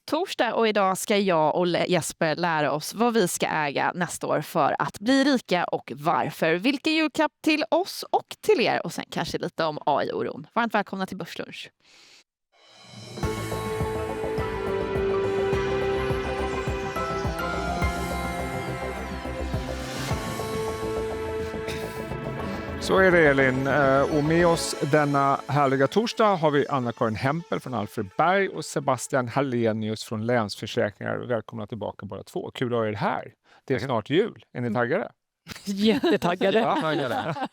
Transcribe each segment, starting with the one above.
torsdag och idag ska jag och Jesper lära oss vad vi ska äga nästa år för att bli rika och varför. Vilken julklapp till oss och till er och sen kanske lite om AI-oron. Varmt välkomna till Börslunch. Så är det Elin, och med oss denna härliga torsdag har vi Anna-Karin Hempel från Alfred Berg och Sebastian Hallenius från Länsförsäkringar. Välkomna tillbaka båda två. Kul att ha er här. Det är snart jul. Är ni taggade? Jättetaggade.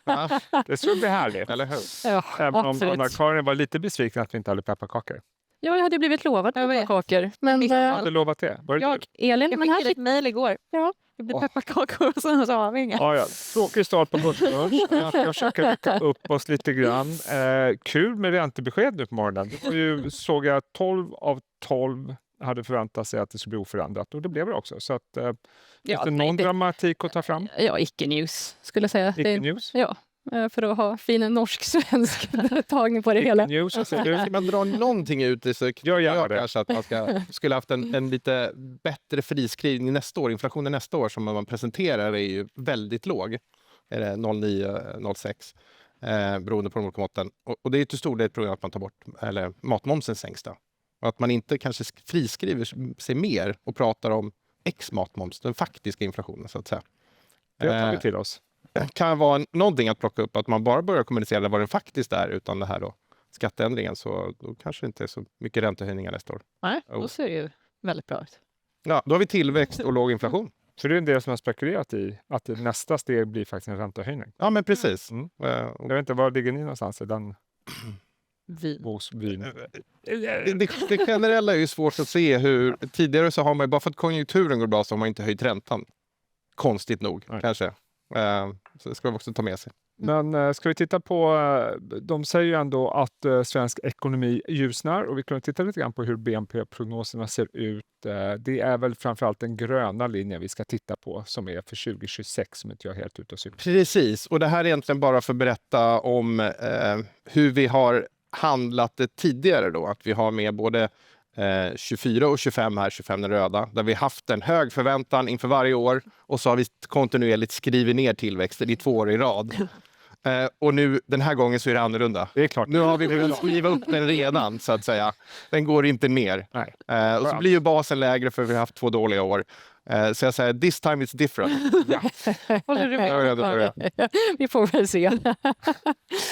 Ja. Det skulle bli härligt, eller hur? Ja, Även om absolut. Anna-Karin var lite besviken att vi inte hade pepparkakor. Ja, jag hade blivit lovad pepparkakor. Men Jag hade lovat det. Var det du? Elin, Jag men här fick ett mejl igår. Ja. Det blev pepparkakor och så har vi inga. Ja. Tråkig start på Börslunch. Jag försöker rycka upp oss lite grann. Kul med räntebesked nu på morgonen. Det var ju, såg jag 12 av 12 hade förväntat sig att det skulle bli oförändrat. Och det blev det också. Så att, finns det någon dramatik att ta fram? Ja, icke-news skulle jag säga. Icke-news? Ja, för att ha fin norsk-svensk tagning på det hela. News, alltså, Ska man dra någonting ut i så gör jag det. kanske att man skulle haft en lite bättre friskrivning nästa år. Inflationen nästa år som man presenterar är ju väldigt låg. Är det 0,9-0,6 beroende på de olika måtten. Och det är till stor del på grund av att man tar bort eller matmomsen sänks då. Och att man inte kanske friskriver sig mer och pratar om ex-matmoms, den faktiska inflationen så att säga. Det tar vi till oss. Det kan vara någonting att plocka upp, att man bara börjar kommunicera vad den faktiskt är utan det här då skatteändringen, så då kanske det inte är så mycket räntehöjningar nästa år. Nej, då ser det ju väldigt bra ut. Ja, då har vi tillväxt och låg inflation. Så det är en del som har spekulerat i att nästa steg blir faktiskt en räntehöjning. Ja, men precis. Jag vet inte, var ligger ni någonstans i den Vin. Det generella är ju svårt att se hur... Tidigare så har man bara för att konjunkturen går bra så har man inte höjt räntan. Konstigt nog, kanske. Så det ska vi också ta med sig. Men ska vi titta på, de säger ju ändå att svensk ekonomi ljusnar och vi kan titta lite grann på hur BNP-prognoserna ser ut. Det är väl framförallt den gröna linjen vi ska titta på som är för 2026 som inte jag är helt ute och cyklar. Precis, och det här är egentligen bara för att berätta om hur vi har handlat det tidigare då. Att vi har med både 24 och 25 här, 25 den röda, där vi haft en hög förväntan inför varje år och så har vi kontinuerligt skrivit ner tillväxten i 2 år i rad. Och nu, den här gången så är det annorlunda. Det är klart. Nu har vi behövt skriva upp den redan så att säga. Den går inte ner. Nej. Och så blir ju basen lägre för vi har haft 2 dåliga år. Så jag säger, this time it's different. Ja. Håller du med? Vi får väl se.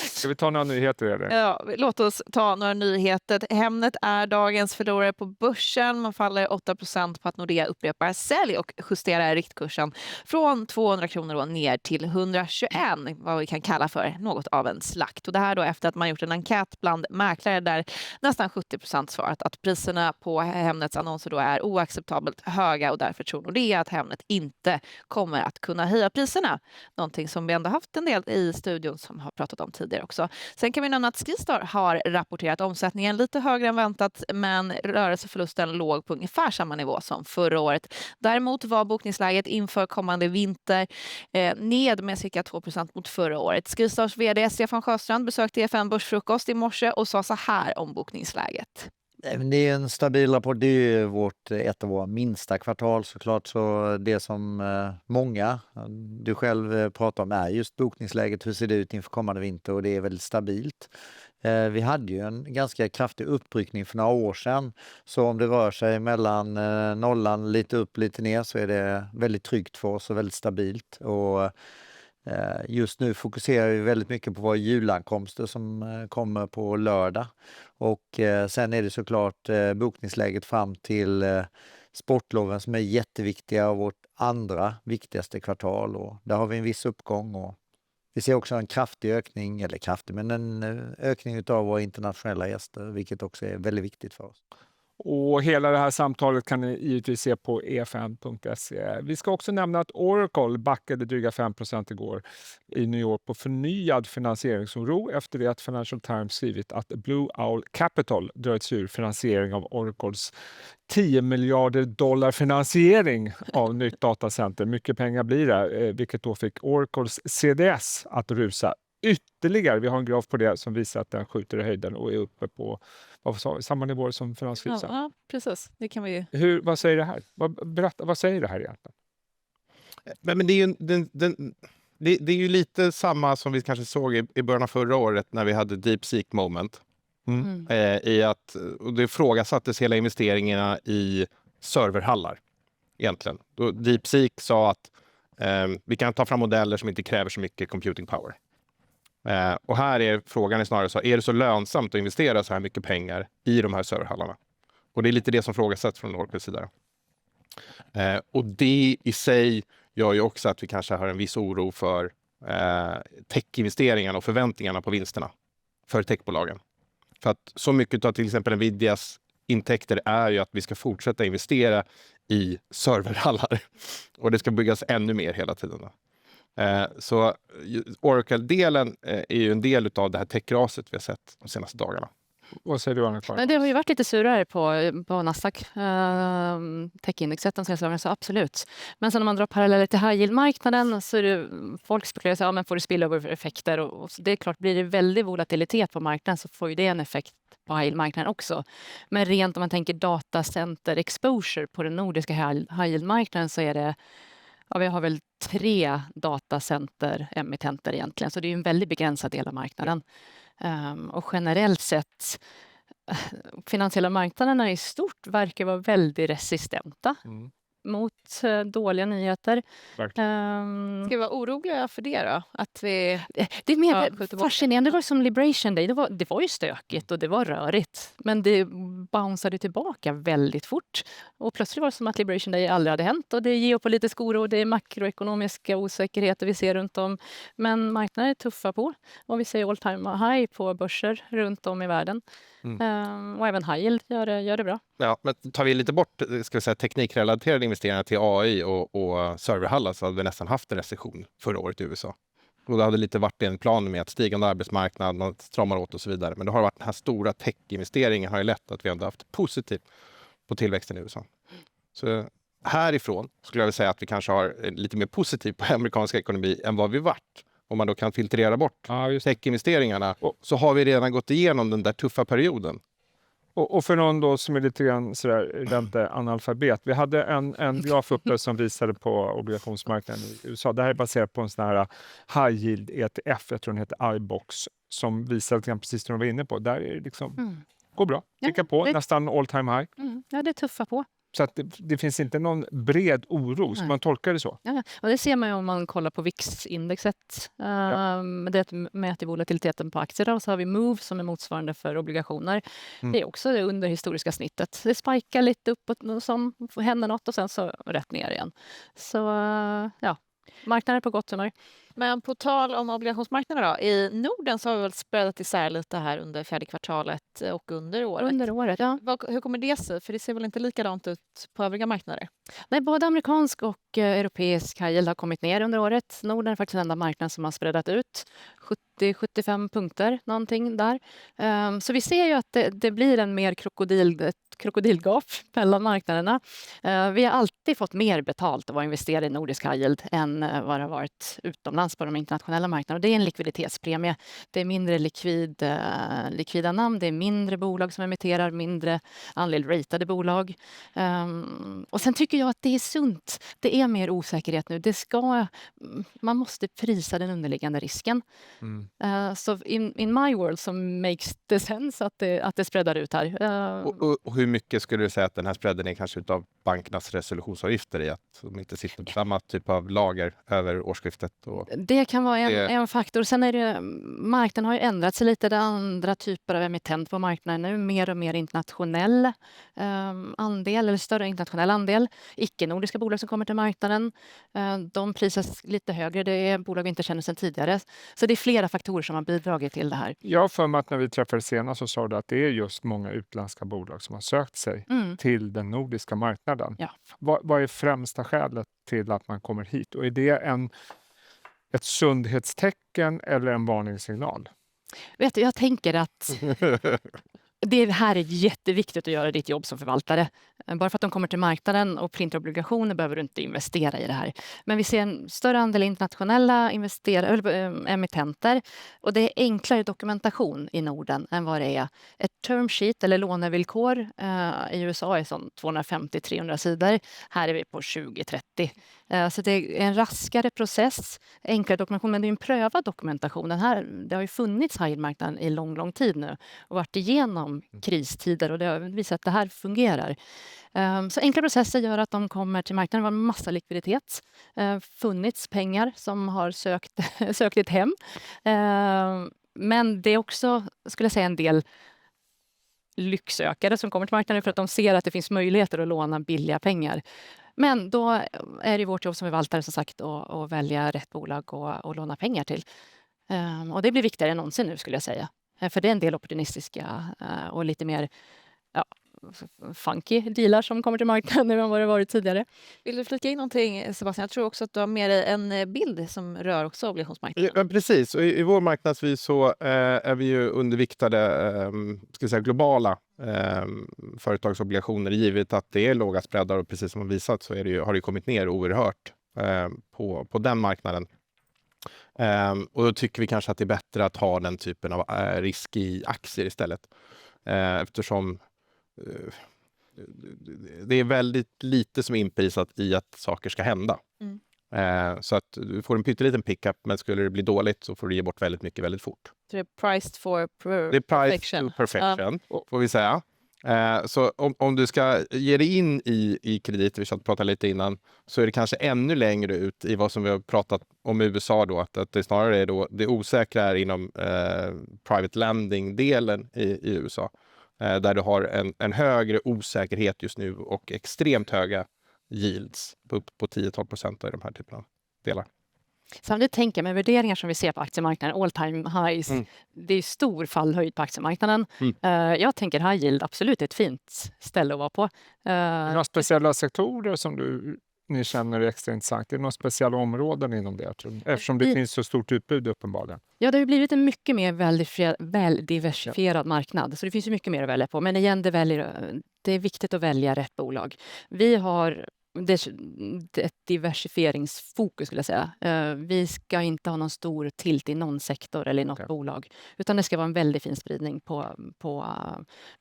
Ska vi ta några nyheter? Eller? Ja, låt oss ta några nyheter. Hemnet är dagens förlorare på börsen. Man faller 8% på att Nordea upprepar sälj och justerar riktkursen från 200 kronor då ner till 121, vad vi kan kalla för något av en slakt. Och det här då efter att man gjort en enkät bland mäklare där nästan 70% svarat att priserna på Hemnets annonser då är oacceptabelt höga och därför tror Nordea att Hemnet inte kommer att kunna höja priserna. Någonting som vi ändå haft en del i studion som har pratat om tidigare också. Sen kan vi nämna att Skistar har rapporterat omsättningen lite högre än väntat men rörelseförlusten låg på ungefär samma nivå som förra året. Däremot var bokningsläget inför kommande vinter ned med cirka 2% mot förra året. Skistars vd Stefan Sjöstrand besökte EFN Börsfrukost i morse och sa så här om bokningsläget. Det är en stabil rapport. Det är ju ett av våra minsta kvartal såklart. Så det som många, du själv pratar om är just bokningsläget. Hur ser det ut inför kommande vinter? Och det är väldigt stabilt. Vi hade ju en ganska kraftig uppryckning för några år sedan. Så om det rör sig mellan nollan lite upp lite ner så är det väldigt tryggt för oss och väldigt stabilt. Och just nu fokuserar vi väldigt mycket på våra julankomster som kommer på lördag. Och sen är det såklart bokningsläget fram till sportloven som är jätteviktiga och vårt andra viktigaste kvartal. Och där har vi en viss uppgång och vi ser också en kraftig ökning, eller kraftig, men en ökning av våra internationella gäster, vilket också är väldigt viktigt för oss. Och hela det här samtalet kan ni givetvis se på efn.se. Vi ska också nämna att Oracle backade dryga 5% igår i New York på förnyad finansieringsoro efter det att Financial Times skrivit att Blue Owl Capital dragit sig ur finansiering av Oracles 10 miljarder dollar finansiering av nytt datacenter. Mycket pengar blir det, vilket då fick Oracles CDS att rusa ytterligare. Vi har en graf på det som visar att den skjuter i höjden och är uppe på samma nivåer som finanskrisen. Ja, precis. Det kan vi ju... Vad säger det här? Vad säger det här egentligen? Men det är ju, det är ju lite samma som vi kanske såg i början av förra året när vi hade DeepSeek moment. I att och det ifrågasattes hela investeringarna i serverhallar egentligen. Då DeepSeek sa att vi kan ta fram modeller som inte kräver så mycket computing power. Och här är frågan snarare så, är det så lönsamt att investera så här mycket pengar i de här serverhallarna? Och det är lite det som frågasätts från Oracles sida. Och det i sig gör ju också att vi kanske har en viss oro för techinvesteringarna och förväntningarna på vinsterna för techbolagen. För att så mycket av till exempel Nvidias intäkter är ju att vi ska fortsätta investera i serverhallar. Och det ska byggas ännu mer hela tiden. Så Oracle-delen är ju en del av det här techraset vi har sett de senaste dagarna. Vad säger du, Anna-Karin? Men det har ju varit lite surare på Nasdaq, techindexet de senaste dagarna, så absolut. Men sen om man drar paralleller till high yield-marknaden så är det, folk spekulerar så, men får det spillover-effekter och det är klart, blir det väldigt volatilitet på marknaden så får ju det en effekt på high yield-marknaden också. Men rent om man tänker datacenter exposure på den nordiska high yield-marknaden så är det, ja, vi har väl 3 datacenter-emittenter egentligen, så det är ju en väldigt begränsad del av marknaden. Och generellt sett, finansiella marknaderna i stort verkar vara väldigt resistenta mot dåliga nyheter. Ska vi vara oroliga för det då? Att vi... Det är mer fascinerande. Det var som Liberation Day. Det var ju stökigt och det var rörigt. Men det bounceade tillbaka väldigt fort. Och plötsligt var det som att Liberation Day aldrig hade hänt. Och det är geopolitisk oro, det är makroekonomiska osäkerheter vi ser runt om. Men marknaden är tuffa på. Och vi ser all time high på börser runt om i världen. Och även high yield gör det bra. Ja, men tar vi lite bort teknikrelaterade investeringar till AI och serverhallar så hade vi nästan haft en recession förra året i USA. Och det hade lite varit en plan med att stigande arbetsmarknad, man stramar åt och så vidare. Men det har varit den här stora techinvesteringen har ju lett att vi ändå haft positivt på tillväxten i USA. Så härifrån skulle jag vilja säga att vi kanske har lite mer positivt på amerikanska ekonomi än vad vi varit. Om man då kan filtrera bort techinvesteringarna så har vi redan gått igenom den där tuffa perioden. Och för någon då som är lite grann analfabet. Vi hade en graf uppe som visade på obligationsmarknaden i USA. Det här är baserat på en sån här high yield ETF, jag tror den heter iBox, som visar lite grann precis det de var inne på. Där är det liksom, går bra. Klicka på, nästan all time high. Ja, det är tuffa på. Så att det finns inte någon bred oro, så man tolkar det så. Ja, och det ser man ju om man kollar på VIX-indexet. Det mäter volatiliteten på aktier. Och så har vi Move som är motsvarande för obligationer. Det är också under historiska snittet. Det spikar lite uppåt och så händer något och sen så rätt ner igen. Så ja, marknaden är på gott humör. Men på tal om obligationsmarknaden då, i Norden så har vi väl spreadat isär lite här under fjärde kvartalet och under året. Under året, ja. Hur kommer det sig? För det ser väl inte likadant ut på övriga marknader? Nej, både amerikansk och europeisk high yield har kommit ner under året. Norden är faktiskt den enda marknaden som har spreadat ut 70-75 punkter, någonting där. Så vi ser ju att det blir en mer krokodilgap mellan marknaderna. Vi har alltid fått mer betalt av att investera i nordisk high yield än vad det har varit utomlands på de internationella marknaderna. Och det är en likviditetspremie. Det är mindre likvida namn, det är mindre bolag som emitterar, mindre andel ratade bolag. Och sen tycker jag att det är sunt. Det är mer osäkerhet nu. Man måste prisa den underliggande risken. Så in my world så makes det sense att det spreadar ut här. Och hur mycket skulle du säga att den här spreaden är kanske utav bankernas resolutionsavgifter i att de inte sitter på samma typ av lager över årsskiftet? Det kan vara en faktor. Sen är det, marknaden har ju ändrat sig lite. Det är andra typer av emittent på marknaden nu. Mer och mer internationell andel, eller större internationell andel. Icke-nordiska bolag som kommer till marknaden. De prisas lite högre. Det är bolag vi inte känner sedan tidigare. Så det är flera faktorer som har bidragit till det här. Jag har för mig att när vi träffades senast så sa du att det är just många utländska bolag som har sökt sig till den nordiska marknaden. Ja. Vad är främsta skälet till att man kommer hit? Och är det ett sundhetstecken eller en varningssignal? Vet du, jag tänker att det här är jätteviktigt att göra ditt jobb som förvaltare. Bara för att de kommer till marknaden och printar obligationer behöver du inte investera i det här. Men vi ser en större andel internationella emittenter och det är enklare dokumentation i Norden än vad det är. Ett term sheet eller lånevillkor i USA är som 250-300 sidor. Här är vi på 20-30. Så det är en raskare process, enklare dokumentation, men det är en prövad dokumentation. Det har ju funnits high yield-marknaden i lång tid nu och varit igenom kristider och det har visat att det här fungerar. Så enkla processer gör att de kommer till marknaden. Det var en massa likviditet. Funnits pengar som har sökt ett hem. Men det är också, skulle jag säga, en del lycksökare som kommer till marknaden för att de ser att det finns möjligheter att låna billiga pengar. Men då är det vårt jobb som förvaltare som sagt att välja rätt bolag och låna pengar till. Och det blir viktigare än någonsin nu skulle jag säga. För det är en del opportunistiska och lite mer funky dealar som kommer till marknaden nu än vad det varit tidigare. Vill du flika in någonting, Sebastian? Jag tror också att du har med dig en bild som rör också obligationsmarknaden. Ja, precis. Och i vår marknadsvis så är vi ju underviktade ska jag säga, globala företagsobligationer, givet att det är låga spreadar och precis som har visat så har det kommit ner oerhört på den marknaden. Och då tycker vi kanske att det är bättre att ha den typen av risk i aktier istället. Eftersom det är väldigt lite som är inprisat i att saker ska hända. Så att du får en pytteliten pickup, men skulle det bli dåligt så får du ge bort väldigt mycket väldigt fort. Så det är priced for Det är priced to perfection, får vi säga. Så om du ska ge dig in i kredit, vi pratade lite innan, så är det kanske ännu längre ut i vad som vi har pratat om i USA då, att det snarare är då det osäkra är inom private lending-delen i USA. Där du har en högre osäkerhet just nu och extremt höga yields på upp på 10-12% i de här typerna av delar. Samtidigt tänker jag med värderingar som vi ser på aktiemarknaden, all time highs, det är stor fallhöjd på aktiemarknaden. Jag tänker high yield absolut är ett fint ställe att vara på. Några speciella sektorer som ni känner är extra intressant? Är det några speciella områden inom det? Eftersom det finns så stort utbud uppenbarligen. Ja, det har blivit en mycket mer väldiversifierad marknad. Så det finns ju mycket mer att välja på. Men igen, det är viktigt att välja rätt bolag. Vi har ett diversifieringsfokus skulle jag säga. Vi ska inte ha någon stor tilt i någon sektor eller i något bolag. Utan det ska vara en väldigt fin spridning på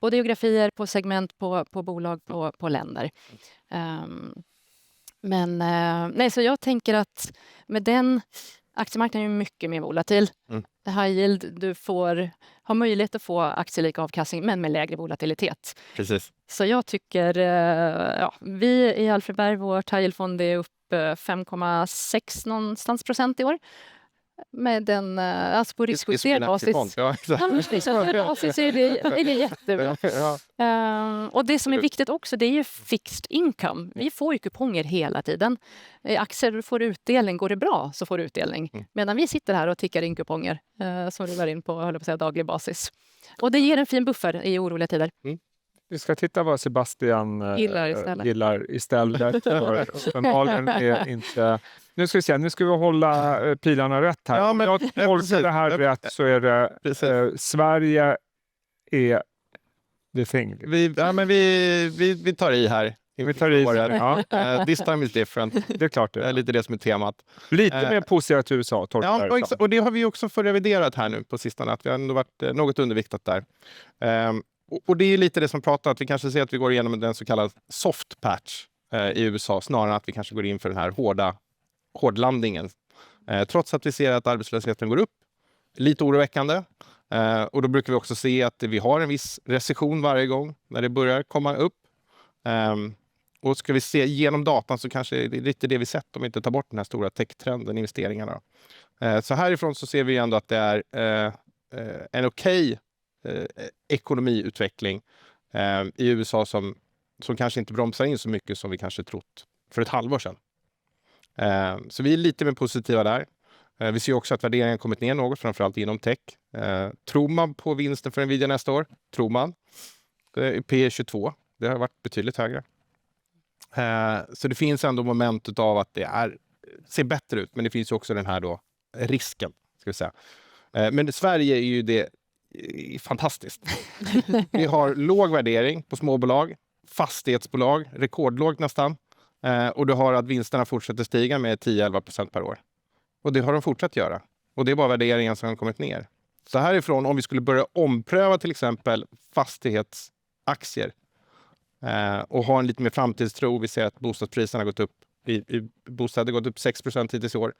både geografier, på segment, på bolag, på länder. Så jag tänker att med den aktiemarknaden är mycket mer volatil. High yield, du har möjlighet att få aktielik avkastning men med lägre volatilitet. Precis. Så jag tycker, vi i Alfredberg, vår high yield-fond är upp 5,6 någonstans procent i år. Med den, alltså på riskjusterad basis. Ja, basis är det jättebra. Och det som är viktigt också, det är ju fixed income. Vi får ju kuponger hela tiden. I aktier får du utdelning, går det bra så får du utdelning. Medan vi sitter här och tickar in kuponger som rullar in på daglig basis. Och det ger en fin buffer i oroliga tider. Vi ska titta vad Sebastian gillar istället. För uppenbarligen är inte... Nu ska vi hålla pilarna rätt här. Ja, men, jag tolkar det här rätt så är det Sverige är the thing. Vi tar i här. Vi tar i. Ja. This time is different. Det är klart det är lite det som är temat. Lite mer positivt till USA. Och det har vi också reviderat här nu på sistone. Att vi har ändå varit något underviktat där. Och det är lite det som pratar att vi kanske ser att vi går igenom den så kallad soft patch i USA snarare än att vi kanske går in för den här hårdlandningen. Trots att vi ser att arbetslösheten går upp. Lite oroväckande. Och då brukar vi också se att vi har en viss recession varje gång när det börjar komma upp. Och ska vi se genom datan så kanske det är lite det vi sett om vi inte tar bort den här stora tech-trenden, investeringarna. Så härifrån så ser vi ändå att det är en okej ekonomiutveckling i USA som kanske inte bromsar in så mycket som vi kanske trott för ett halvår sedan. Så vi är lite mer positiva där. Vi ser också att värderingen kommit ner något, framförallt inom tech. Tror man på vinsten för Nvidia nästa år? Tror man. Det är P22. Det har varit betydligt högre. Så det finns ändå momentet av att det ser bättre ut, men det finns också den här då risken, ska vi säga. Men Sverige är ju det fantastiskt. Vi har låg värdering på småbolag, fastighetsbolag, rekordlågt nästan. Och du har att vinsterna fortsätter stiga med 10-11% per år. Och det har de fortsatt göra. Och det är bara värderingen som har kommit ner. Så härifrån, om vi skulle börja ompröva till exempel fastighetsaktier och ha en lite mer framtidstro, vi ser att bostadspriserna har gått upp, bostäder har gått upp 6% hittills i år.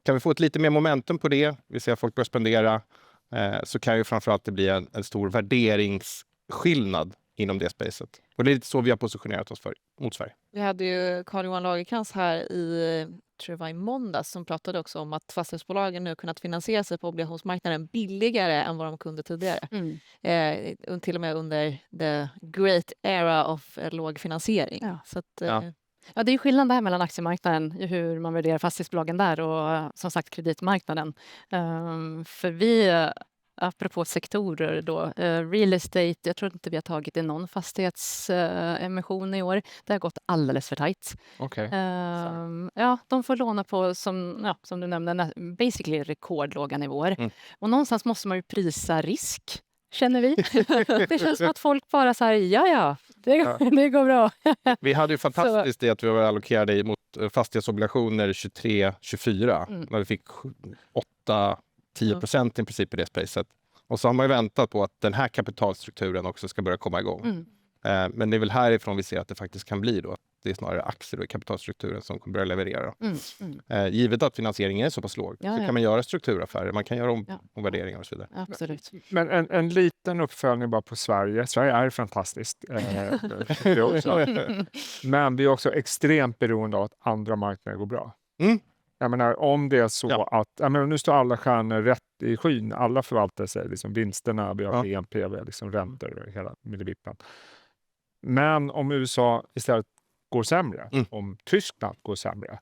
Kan vi få ett lite mer momentum på det, vi ser att folk börjar spendera, så kan ju framförallt det bli en stor värderingsskillnad inom det spacet. Och det är lite så vi har positionerat oss mot Sverige. Vi hade ju Carl-Johan Lagercrantz här tror jag var i måndags, som pratade också om att fastighetsbolagen nu kunnat finansiera sig på obligationsmarknaden billigare än vad de kunde tidigare. Till och med under the great era of låg finansiering. Ja. Så att, Ja, det är ju skillnad där mellan aktiemarknaden, hur man värderar fastighetsbolagen där och som sagt kreditmarknaden. För vi, apropå sektorer då, real estate, jag tror inte vi har tagit i någon fastighetsemission i år. Det har gått alldeles för tajt. Okej. Ja, de får låna på, som du nämnde, basically rekordlåga nivåer. Och någonstans måste man ju prisa risk, känner vi. Det känns som att folk bara så här, det går bra. Vi hade ju fantastiskt det att vi var allokerade mot fastighetsobligationer 23-24. När vi fick 8-10% i princip i det spacet. Och så har man ju väntat på att den här kapitalstrukturen också ska börja komma igång. Men det är väl härifrån vi ser att det faktiskt kan bli då. Det är snarare aktier i kapitalstrukturen som kommer börja leverera. Givet att finansieringen är så pass låg så kan man göra strukturaffärer, man kan göra omvärderingar och så vidare. Absolut. Men en liten uppföljning bara på Sverige. Sverige är fantastiskt. Det också. Men vi är också extremt beroende av att andra marknader går bra. Jag menar, om det är så att nu står alla stjärnor rätt i skyn, alla förvaltar sig, liksom vinsterna, vi har BNP, vi har liksom räntor och hela millivippen. Men om USA istället går sämre, om Tyskland går sämre,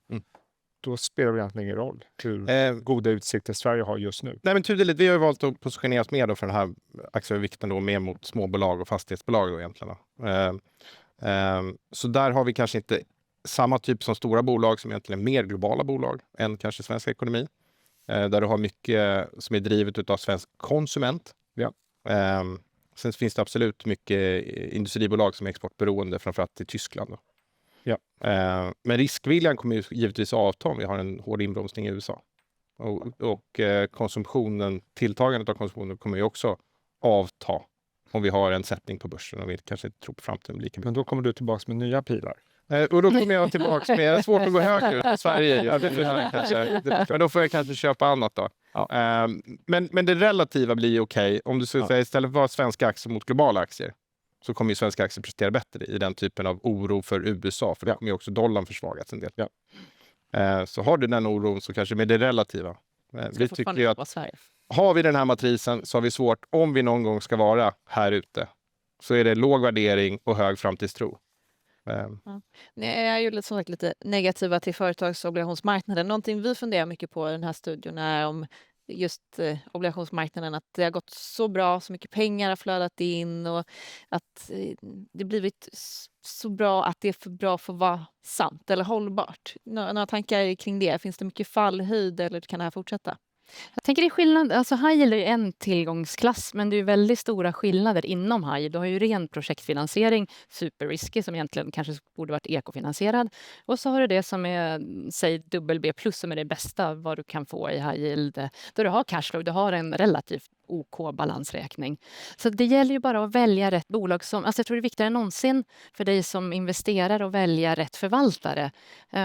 då spelar det egentligen ingen roll hur goda utsikter Sverige har just nu. Nej, men tydligt, vi har ju valt att positionera oss mer då för den här aktieövervikten då, mer mot småbolag och fastighetsbolag då egentligen. Så där har vi kanske inte samma typ som stora bolag som egentligen är mer globala bolag än kanske svensk ekonomi. Där du har mycket som är drivet av svensk konsument. Sen finns det absolut mycket industribolag som är exportberoende, framförallt till Tyskland. Då. Men riskviljan kommer ju givetvis avta om vi har en hård inbromsning i USA. Och konsumtionen, tilltagandet av konsumtionen kommer ju också avta om vi har en sättning på börsen och vi kanske inte tror på framtiden lika mycket. Men då kommer du tillbaka med nya pilar. Och då kommer jag tillbaka med, det är svårt att gå högre ut. Sverige men då får jag kanske köpa annat då. Men det relativa blir okej. Om du skulle säga istället för svenska aktier mot globala aktier, så kommer ju svenska aktier prestera bättre i den typen av oro för USA, för det kommer ju också dollarn försvagats en del. Så har du den oron så kanske med det relativa. Vi tycker ju att har vi den här matrisen så har vi svårt, om vi någon gång ska vara här ute, så är det låg värdering och hög framtidstro. Ni är ju lite negativa till företagsobligationsmarknaden. Någonting vi funderar mycket på i den här studion är om just obligationsmarknaden, att det har gått så bra, så mycket pengar har flödat in och att det blivit så bra att det är för bra för att vara sant eller hållbart. Några tankar kring det? Finns det mycket fallhöjd eller kan det här fortsätta? Jag tänker det är skillnad, alltså high yield är ju en tillgångsklass, men det är ju väldigt stora skillnader inom high yield. Du har ju ren projektfinansiering, superrisky, som egentligen kanske borde varit ekofinansierad. Och så har du det som är, säg WB+, som är det bästa vad du kan få i high yield. Där du har cashflow, du har en relativt OK-balansräkning. Så det gäller ju bara att välja rätt bolag. Alltså jag tror det är viktigare än någonsin för dig som investerare att välja rätt förvaltare.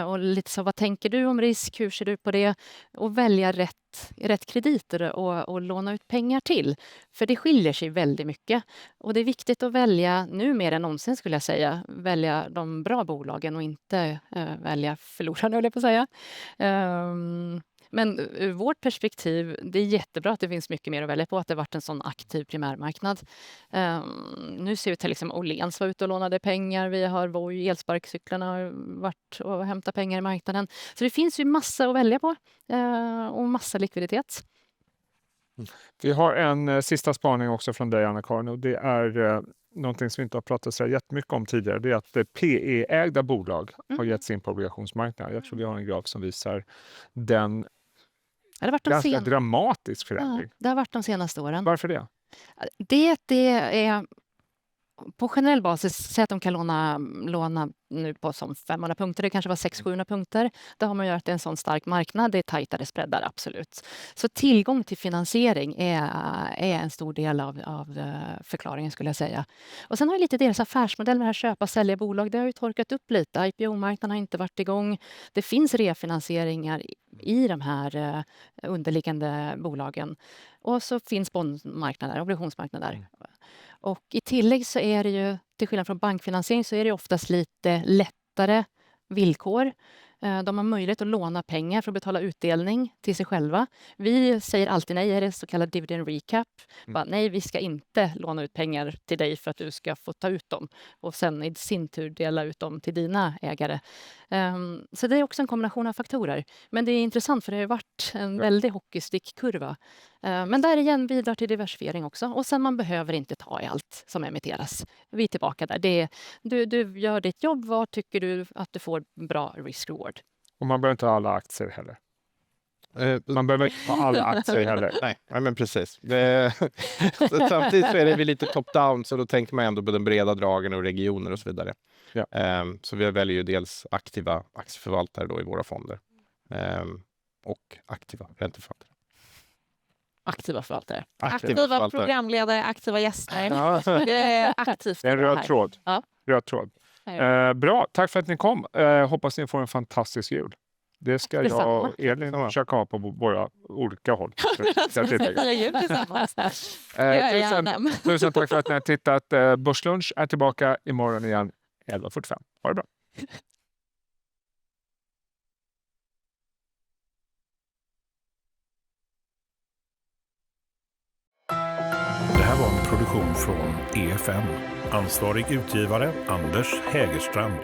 Och lite så, vad tänker du om risk? Hur ser du på det? Och välja rätt krediter och låna ut pengar till. För det skiljer sig väldigt mycket. Och det är viktigt att välja, nu mer än någonsin skulle jag säga, välja de bra bolagen och inte välja förlorarna, höll jag på att säga. Men ur vårt perspektiv, det är jättebra att det finns mycket mer att välja på, att det varit en sån aktiv primärmarknad. Nu ser vi till exempel Åhléns var ute och lånade pengar, vi har Voi, elsparkcyklarna har varit och hämtat pengar i marknaden. Så det finns ju massa att välja på och massa likviditet. Vi har en sista spaning också från dig, Anna-Karin, och det är någonting som vi inte har pratat så jättemycket om tidigare. Det är att PE-ägda bolag har gett sig in på obligationsmarknaden. Jag tror vi har en graf som visar den ganska dramatisk förändring. Ja, det har varit de senaste åren. Varför det? Det är på generell basis, säg att de kan låna nu på som 500 punkter, det kanske var 600-700 punkter. Då har man gjort en sån stark marknad, det är tajtare spreadar, absolut. Så tillgång till finansiering är en stor del av förklaringen, skulle jag säga. Och sen har ju lite deras affärsmodell med det här köpa, sälja bolag, det har ju torkat upp lite. IPO-marknaden har inte varit igång. Det finns refinansieringar i de här underliggande bolagen. Och så finns bondmarknader, obligationsmarknader. Och i tillägg så är det ju, till skillnad från bankfinansiering, så är det oftast lite lättare villkor. De har möjlighet att låna pengar för att betala utdelning till sig själva. Vi säger alltid nej, är det så kallad dividend recap. Bara, nej, vi ska inte låna ut pengar till dig för att du ska få ta ut dem. Och sen i sin tur dela ut dem till dina ägare. Så det är också en kombination av faktorer. Men det är intressant för det har varit en väldig hockeystickkurva. Men där igen bidrar till diversifiering också. Och sen man behöver inte ta i allt som emitteras. Vi är tillbaka där. Du gör ditt jobb. Vad tycker du att du får bra risk-reward? Och man behöver inte ha alla aktier heller. Man behöver inte ha alla aktier heller. Nej, men precis. Samtidigt så är det väl lite top-down, så då tänker man ändå på den breda dragen och regioner och så vidare. Ja. Så vi väljer ju dels aktiva aktieförvaltare då i våra fonder och aktiva ränteförvaltare. Aktiva förvaltare. Aktiva programledare, aktiva gäster. Det är aktivt. Det är en röd tråd. Ja. Röd tråd. Bra, tack för att ni kom. Hoppas ni får en fantastisk jul. Det ska jag och Elin försöka ha på våra olika håll. Tusen tack för att ni har tittat. Börslunch är tillbaka imorgon igen 11:45. Ha det bra. Det här var en produktion från EFN. Ansvarig utgivare Anders Hägerstrand.